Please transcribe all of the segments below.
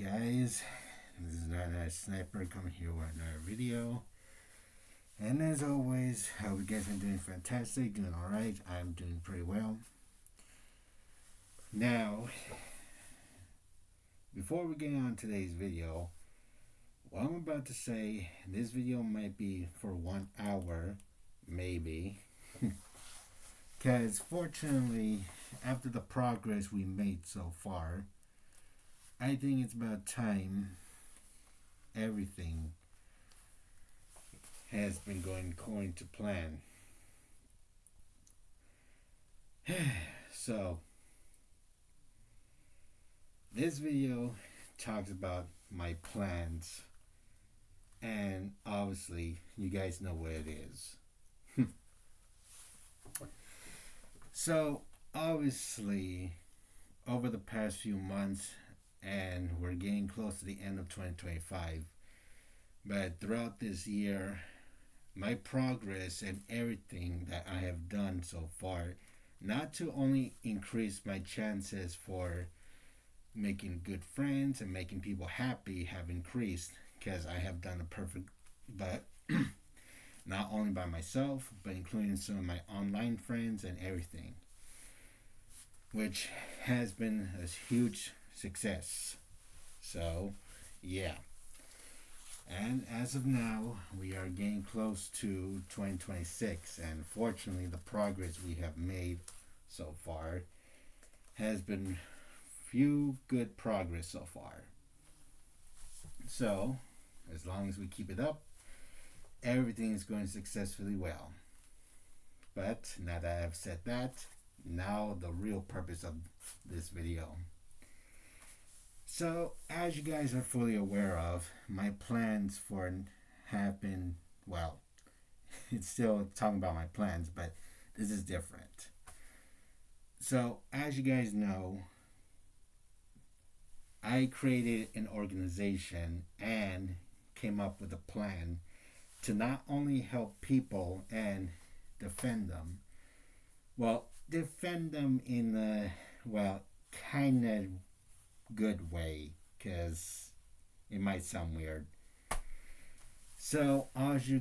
guys, this is Nana Sniper coming here with another video. And as always, hope you guys are doing fantastic, doing alright. I'm doing pretty well. Now, before we get on today's video, what I'm about to say, this video might be for 1 hour, maybe. Because fortunately, after the progress we made so far, I think it's about time everything has been going according to plan. So, this video talks about my plans, and obviously, you guys know what it is. So, obviously, over the past few months, and we're getting close to the end of 2025, but throughout this year, my progress and everything that I have done so far, not to only increase my chances for making good friends and making people happy, have increased, because I have done a perfect, but not only by myself, but including some of my online friends and everything, which has been a huge success. So, yeah. And as of now, we are getting close to 2026, and fortunately, the progress we have made so far has been few good progress so far. So, as long as we keep it up, everything is going successfully well. But now that I've said that, now the real purpose of this video. So, as you guys are fully aware of, my plans for have been, well, it's still talking about my plans, but this is different. So, as you guys know, I created an organization and came up with a plan to not only help people and defend them, well, defend them in a, well, kind of good way, because it might sound weird. So, as you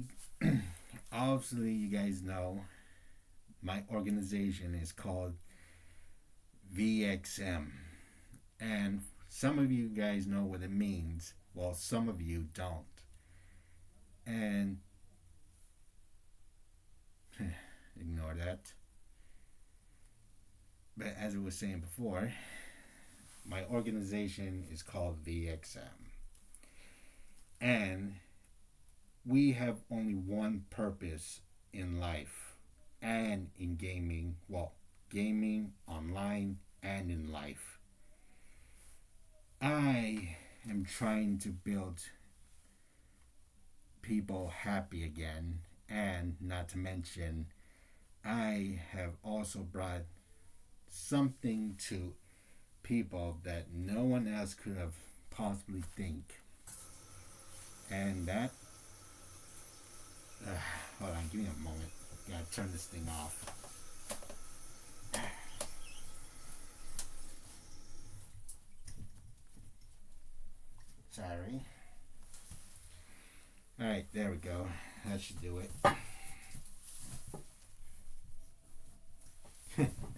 obviously you guys know, my organization is called V.X, and some of you guys know what it means, while some of you don't. And ignore that. But as I was saying before, my organization is called V.X, and we have only one purpose in life and in gaming. Well, gaming, online, and in life. I am trying to build people happy again, and not to mention, I have also brought something to people that no one else could have possibly think. And that, hold on, give me a moment. Gotta turn this thing off. Sorry. Alright, there we go. That should do it.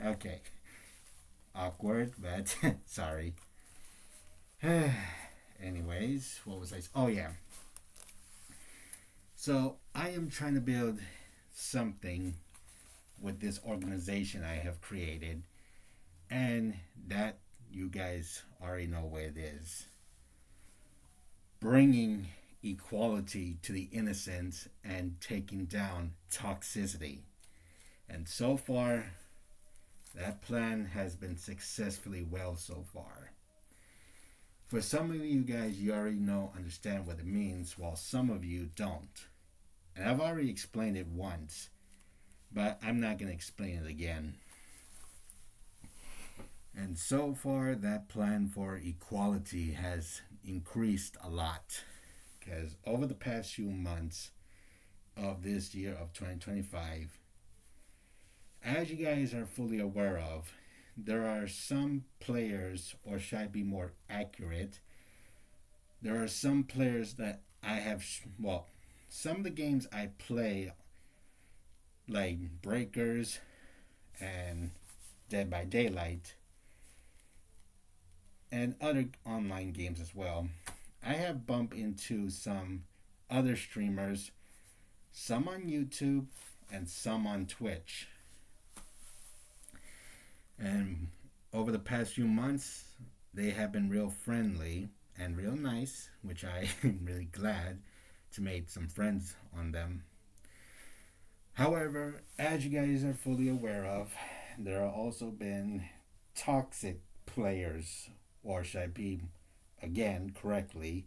Okay. Awkward, but sorry. Anyways, what was I? Oh, yeah. So, I am trying to build something with this organization I have created, and that you guys already know what it is. Bringing equality to the innocent and taking down toxicity. And so far, that plan has been successfully well so far. For some of you guys, you already understand what it means, while some of you don't. And I've already explained it once, but I'm not going to explain it again. And so far, that plan for equality has increased a lot. Because over the past few months of this year of 2025, as you guys are fully aware of, there are some players, or should I be more accurate, There are some players that I have, well, some of the games I play, like Breakers and Dead by Daylight, and other online games as well. I have bumped into some other streamers, some on YouTube and some on Twitch. And over the past few months, they have been real friendly and real nice, which I am really glad to make some friends on them. However, as you guys are fully aware of, there have also been toxic players, or should I be, again, correctly,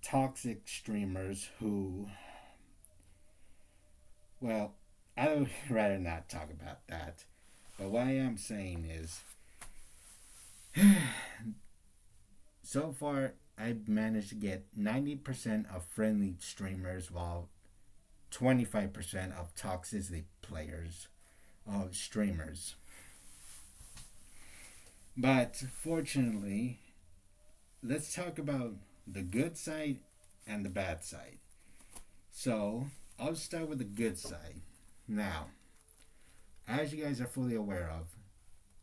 toxic streamers who, well, I would rather not talk about that. But what I am saying is, so far, I've managed to get 90% of friendly streamers, while 25% of toxicity players, of streamers. But fortunately, let's talk about the good side and the bad side. So, I'll start with the good side. Now, as you guys are fully aware of,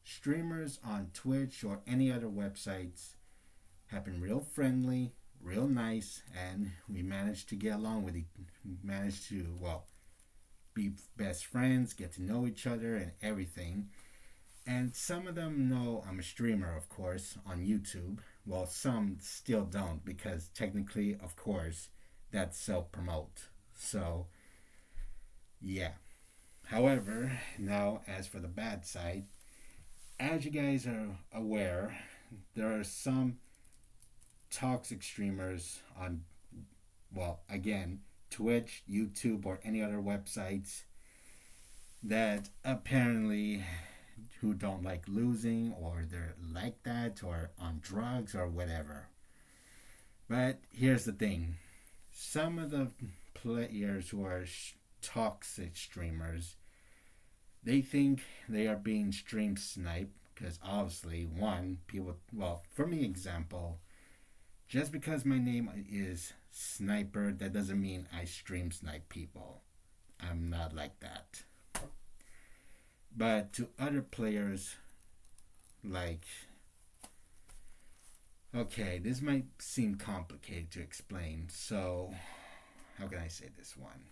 streamers on Twitch or any other websites have been real friendly, real nice, and we managed to get along with it. Managed to, well, be best friends, get to know each other, and everything. And some of them know I'm a streamer, of course, on YouTube. Well, some still don't, because technically, of course, that's self promote. So, yeah. However, now as for the bad side, as you guys are aware, there are some toxic streamers on, well, again, Twitch, YouTube, or any other websites that apparently who don't like losing, or they're like that, or on drugs, or whatever. But here's the thing, some of the players who are toxic streamers, they think they are being stream sniped because obviously, one, people, well, for me, example, just because my name is Sniper, that doesn't mean I stream snipe people. I'm not like that. But to other players, like, okay, this might seem complicated to explain, so how can I say this one?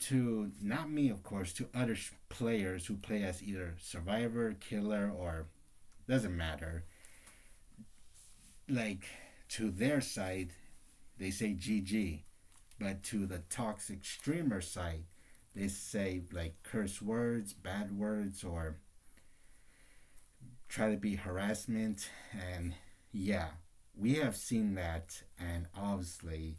To, not me, of course, to other players who play as either survivor, killer, or doesn't matter, like, to their side, they say GG, but to the toxic streamer side, they say like curse words, bad words, or try to be harassment. And yeah, we have seen that, and obviously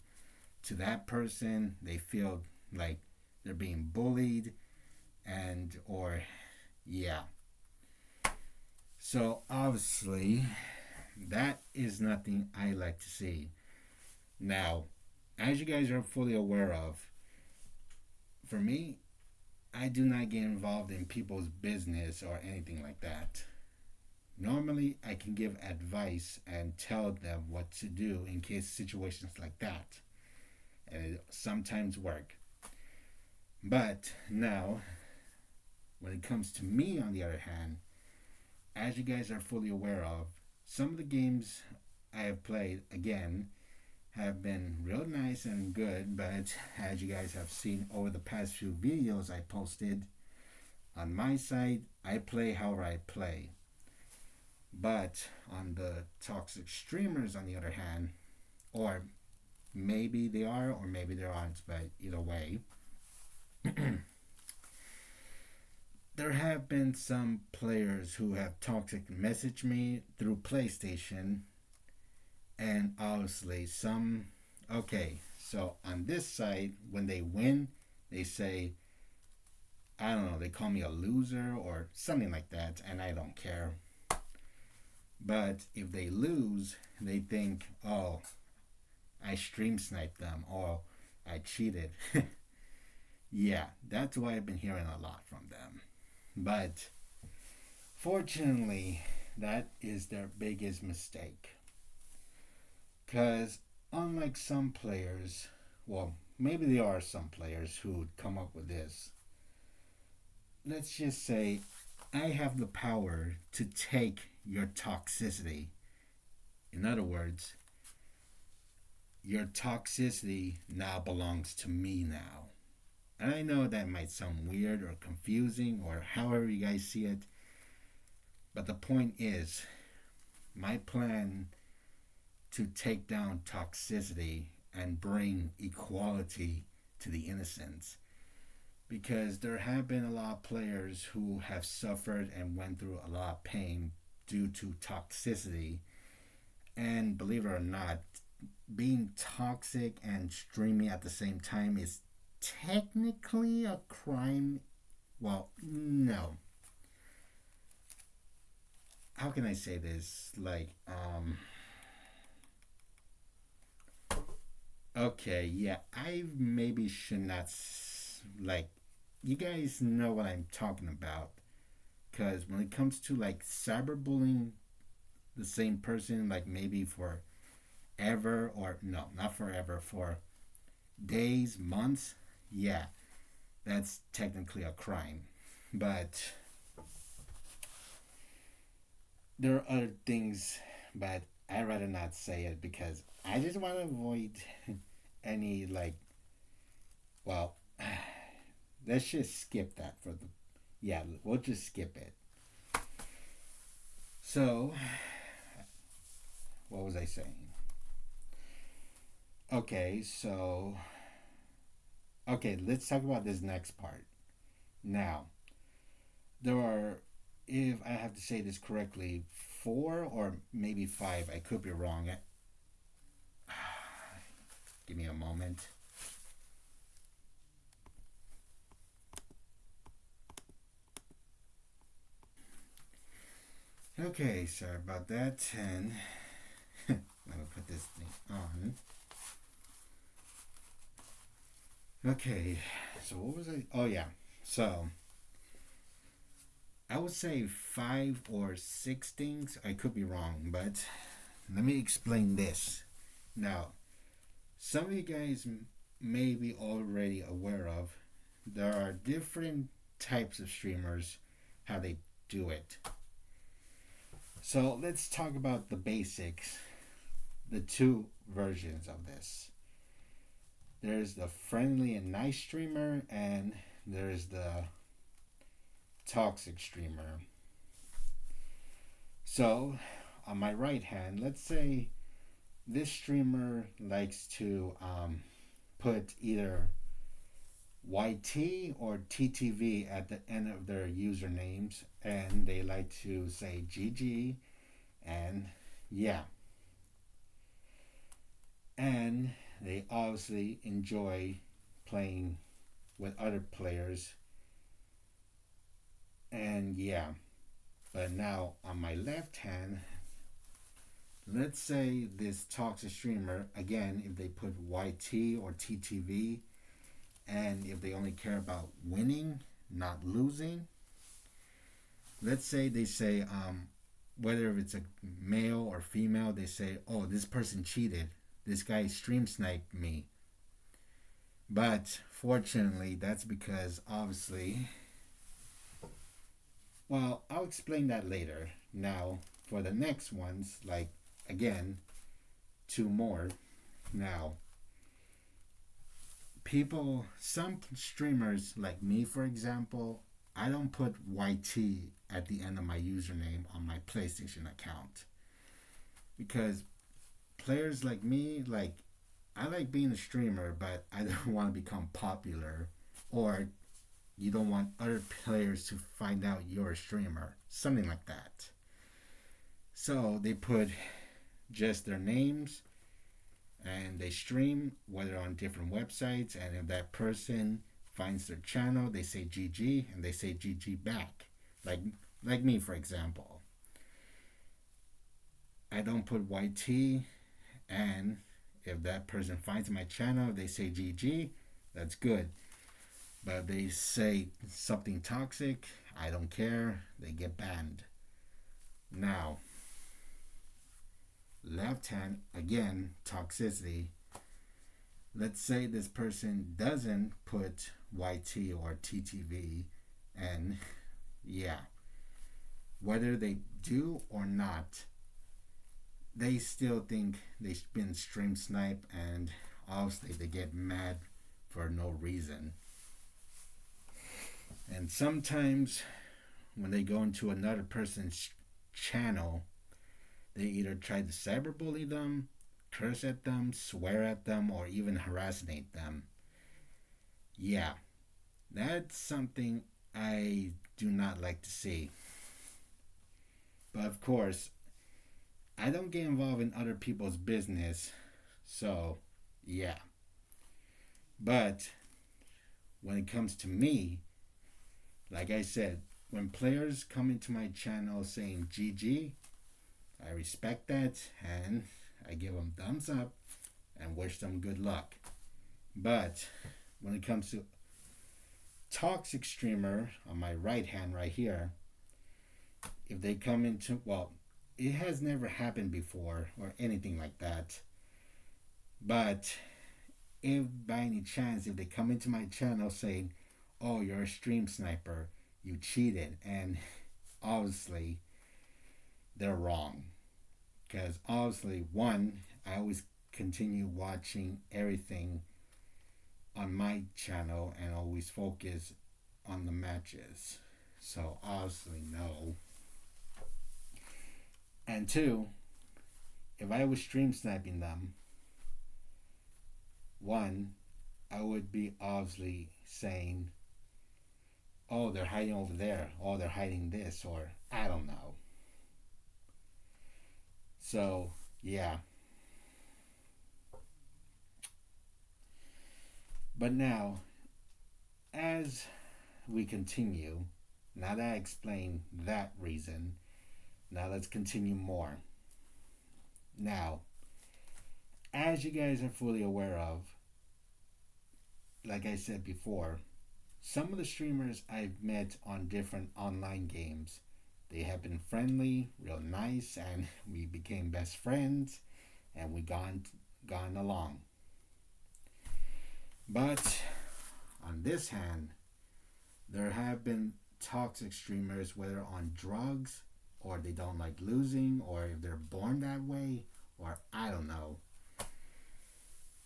to that person, they feel like they're being bullied, and or yeah. So obviously that is nothing I like to see. Now, as you guys are fully aware of, for me, I do not get involved in people's business or anything like that. Normally, I can give advice and tell them what to do in case situations like that. And it sometimes work. But now, when it comes to me, on the other hand, as you guys are fully aware of, some of the games I have played, again, have been real nice and good, but as you guys have seen over the past few videos I posted, on my side, I play however I play. But on the toxic streamers, on the other hand, or maybe they are, or maybe they aren't, but either way, there have been some players who have toxic messaged me through PlayStation, and obviously some, okay, so on this side, when they win, they say, I don't know, they call me a loser or something like that, and I don't care. But if they lose, they think, oh, I stream sniped them, or I cheated. Yeah, that's what I've been hearing a lot from them. But fortunately, that is their biggest mistake. Because unlike some players, well, maybe there are some players who would come up with this. Let's just say I have the power to take your toxicity. In other words, your toxicity now belongs to me now. And I know that might sound weird or confusing or however you guys see it, but the point is, my plan to take down toxicity and bring equality to the innocents. Because there have been a lot of players who have suffered and went through a lot of pain due to toxicity. And believe it or not, being toxic and streaming at the same time is technically a crime. Well, no. How can I say this? Okay, yeah, I maybe should not, like, you guys know what I'm talking about. Because when it comes to, like, cyberbullying the same person, like, maybe for ever, or no, not forever, for days, months, yeah, that's technically a crime. But there are other things, but I'd rather not say it because I just want to avoid any, like, well, let's just skip that for the, yeah, we'll just skip it. So, what was I saying? Okay, so, okay, let's talk about this next part. Now, there are, if I have to say this correctly, four or maybe five, I could be wrong. Give me a moment. Okay, sorry about that. And let me put this thing on. Okay, so what was I? Oh, yeah. So I would say five or six things. I could be wrong, but let me explain this. Now, some of you guys may be already aware of there are different types of streamers, how they do it. So let's talk about the basics, the two versions of this. There's the friendly and nice streamer, and there's the toxic streamer. So, on my right hand, let's say this streamer likes to put either YT or TTV at the end of their usernames, and they like to say GG, and yeah. And they obviously enjoy playing with other players, and yeah. But now on my left hand, let's say this toxic streamer, again, if they put YT or TTV, and if they only care about winning, not losing, let's say they say, whether it's a male or female, they say, oh, this person cheated. This guy stream sniped me. But fortunately, that's because obviously, well, I'll explain that later. Now, for the next ones, like, again, two more. Now, people, some streamers like me, for example, I don't put YT at the end of my username on my PlayStation account. Because players like me, like, I like being a streamer, but I don't want to become popular, or you don't want other players to find out you're a streamer. Something like that. So they put just their names and they stream, whether on different websites, and if that person finds their channel, they say GG and they say GG back. Like me, for example. I don't put YT, and if that person finds my channel, they say GG, that's good. But if they say something toxic, I don't care, they get banned. Now, left again, toxicity. Let's say this person doesn't put YT or TTV, and yeah, whether they do or not, they still think they've been stream sniped, and obviously they get mad for no reason. And sometimes when they go into another person's channel, they either try to cyberbully them, curse at them, swear at them, or even harassate them. Yeah, that's something I do not like to see. But of course, I don't get involved in other people's business, so yeah. But when it comes to me, like I said, when players come into my channel saying GG, I respect that and I give them thumbs up and wish them good luck. But when it comes to toxic streamer on my right hand right here, if they come into, well, it has never happened before or anything like that. But if by any chance, if they come into my channel saying, oh, you're a stream sniper, you cheated, and obviously they're wrong. Because obviously, one, I always continue watching everything on my channel and always focus on the matches. So obviously, no. And two, if I was stream sniping them, one, I would be obviously saying, oh, they're hiding over there, oh, they're hiding this, or I don't know. So, yeah. But now, as we continue, now that I explained that reason, now let's continue more. Now, as you guys are fully aware of, like I said before, some of the streamers I've met on different online games, they have been friendly, real nice, and we became best friends, and we gone along. But on this hand, there have been toxic streamers, whether on drugs, or they don't like losing, or if they're born that way, or I don't know.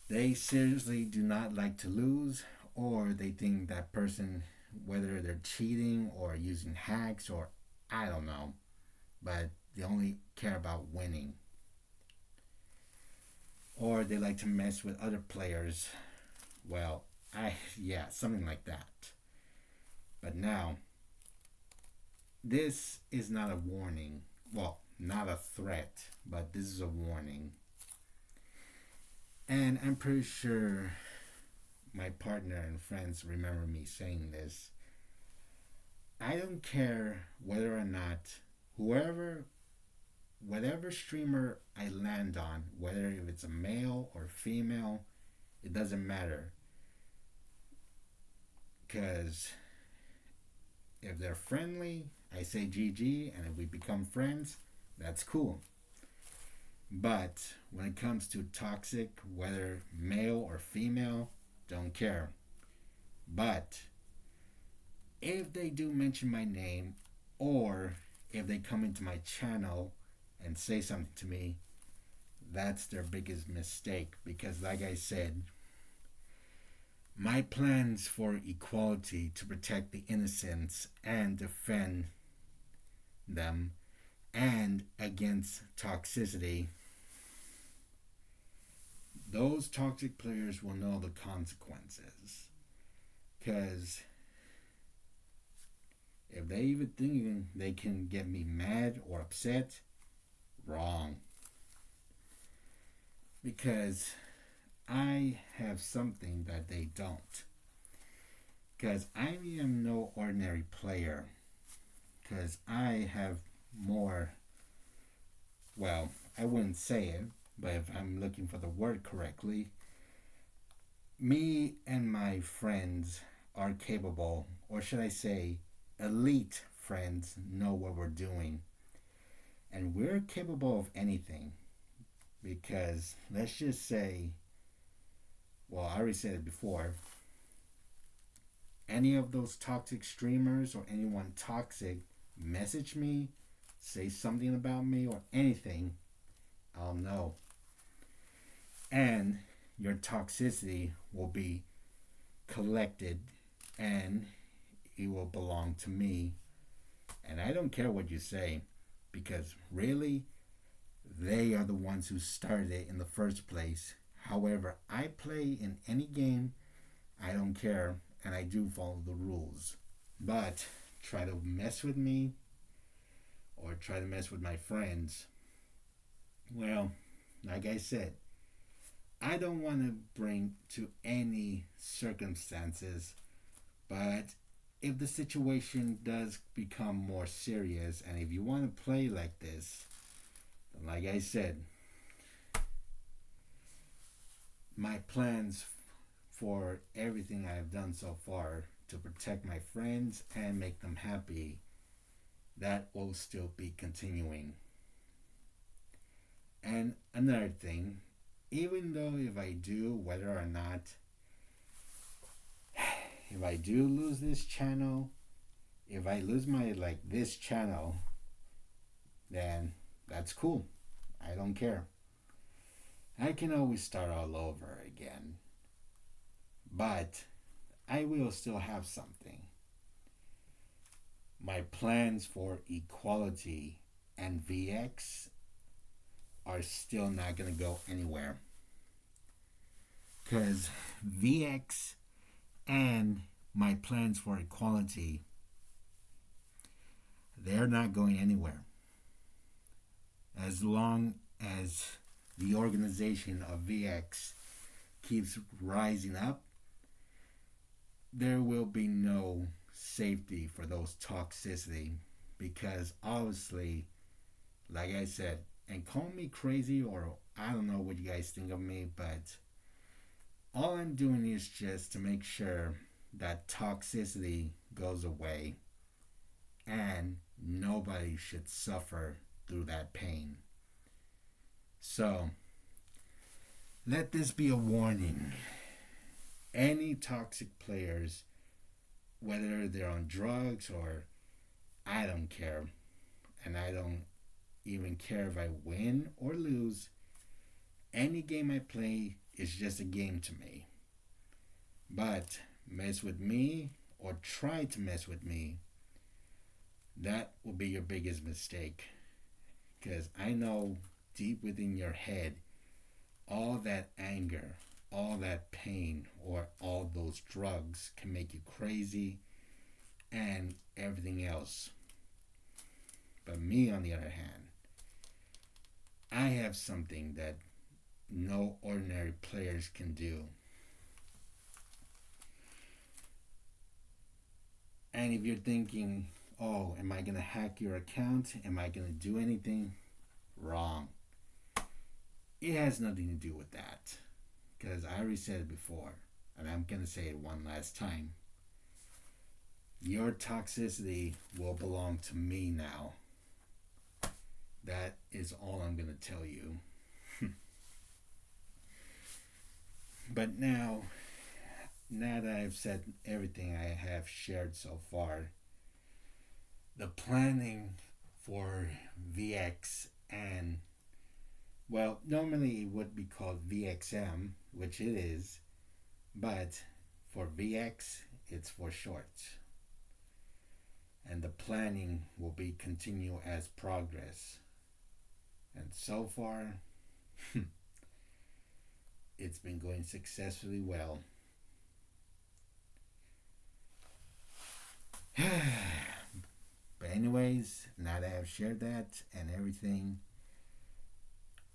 They seriously do not like to lose, or they think that person, whether they're cheating or using hacks, or I don't know, but they only care about winning. Or they like to mess with other players. Well, something like that. But now, this is not a warning. Well, not a threat, but this is a warning. And I'm pretty sure my partner and friends remember me saying this. I don't care whether or not whatever streamer I land on, whether if it's a male or female, it doesn't matter. Because if they're friendly, I say GG, and if we become friends, that's cool. But when it comes to toxic, whether male or female, don't care. But if they do mention my name, or if they come into my channel and say something to me, that's their biggest mistake. Because like I said, my plans for equality to protect the innocents and defend them and against toxicity, those toxic players will know the consequences. Because if they even think they can get me mad or upset, wrong. Because I have something that they don't. Because I am no ordinary player. Because I have more, well, I wouldn't say it, but if I'm looking for the word correctly, me and my friends are capable, or should I say, elite friends know what we're doing. And we're capable of anything. Because let's just say, well, I already said it before, any of those toxic streamers or anyone toxic message me, say something about me or anything, I'll know. And your toxicity will be collected and it will belong to me. And I don't care what you say because really, they are the ones who started it in the first place. However, I play in any game, I don't care, and I do follow the rules. But try to mess with me or try to mess with my friends, well, like I said, I don't want to bring to any circumstances, but if the situation does become more serious and if you want to play like this, then like I said, my plans for everything I have done so far to protect my friends and make them happy, that will still be continuing. And another thing, even though if I do, whether or not, if I do lose this channel, if I lose my like this channel, then that's cool. I don't care. I can always start all over again. But I will still have something. My plans for equality and V.X are still not going to go anywhere. Because V.X and my plans for equality, they're not going anywhere. As long as the organization of V.X keeps rising up, there will be no safety for those toxicity because obviously, like I said, and call me crazy or I don't know what you guys think of me, but all I'm doing is just to make sure that toxicity goes away and nobody should suffer through that pain. So, let this be a warning. Any toxic players, whether they're on drugs or I don't care, and I don't even care if I win or lose, any game I play is just a game to me. But mess with me or try to mess with me, that will be your biggest mistake. Because I know deep within your head, all that anger, all that pain, or all those drugs can make you crazy and everything else. But me, on the other hand, I have something that no ordinary players can do. And if you're thinking, oh, am I going to hack your account? Am I going to do anything? Wrong. It has nothing to do with that. Because I already said it before, and I'm going to say it one last time. Your toxicity will belong to me now. That is all I'm going to tell you. But now that I've said everything I have shared so far, the planning for V.X and, well, normally it would be called V.XM, which it is, but for V.X, it's for short. And the planning will be continue as progress. And so far, it's been going successfully well. But anyways, now that I've shared that and everything,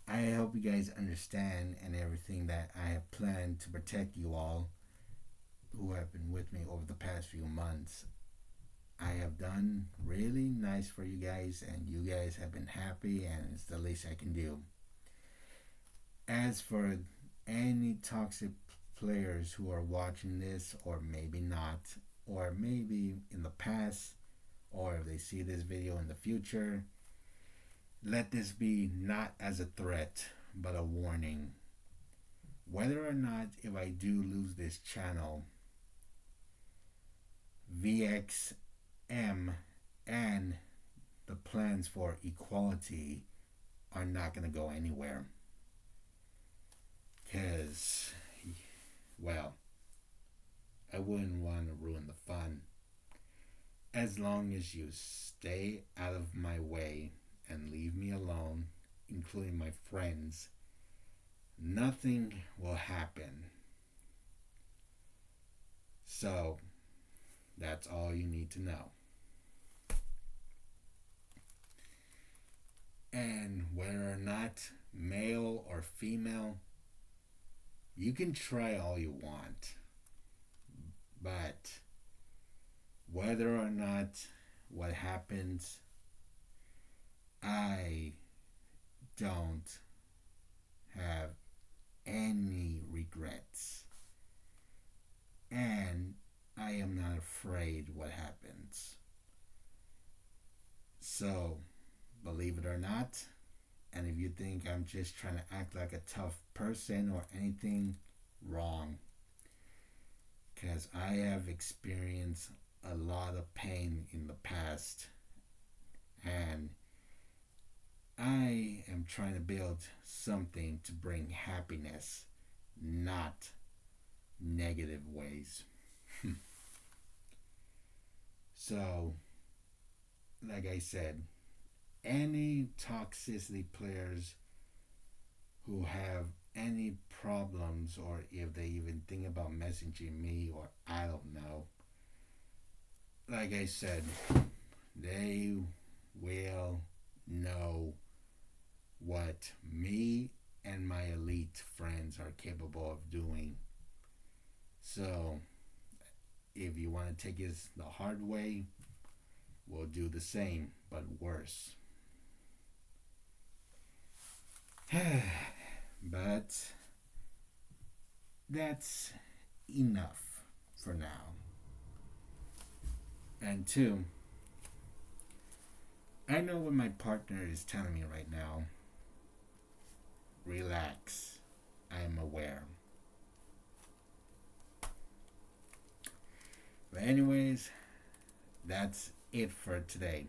I hope you guys understand and everything that I have planned to protect you all who have been with me over the past few months. I have done really nice for you guys and you guys have been happy and it's the least I can do. As for any toxic players who are watching this or maybe not, or maybe in the past, or if they see this video in the future, let this be not as a threat, but a warning. Whether or not if I do lose this channel, VXM and the plans for equality are not going to go anywhere. Because, well, I wouldn't want to ruin the fun. As long as you stay out of my way and leave me alone, including my friends, nothing will happen. So, that's all you need to know. And whether or not male or female, you can try all you want. But whether or not what happens, I don't have any regrets. And I am not afraid what happens. So, believe it or not, and if you think I'm just trying to act like a tough person or anything, wrong. Because I have experienced a lot of pain in the past, and I am trying to build something to bring happiness, not negative ways. So, like I said, any toxicity players who have any problems, or if they even think about messaging me, or I don't know, like I said, they will know what me and my elite friends are capable of doing. So, if you want to take it the hard way, we'll do the same, but worse. But that's enough for now. And two, I know what my partner is telling me right now. Relax. I am aware. But anyways, that's it for today.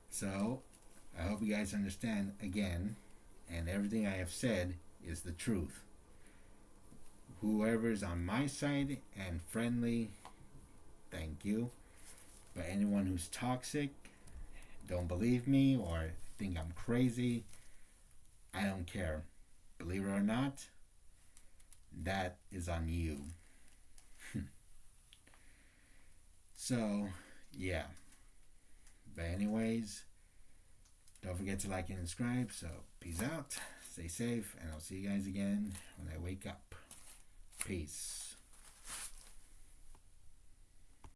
So, I hope you guys understand again, and everything I have said is the truth. Whoever's on my side and friendly, thank you. But anyone who's toxic, don't believe me, or think I'm crazy, I don't care. Believe it or not, that is on you. So, yeah. But anyways, don't forget to like and subscribe. So, peace out, stay safe, and I'll see you guys again when I wake up. Peace.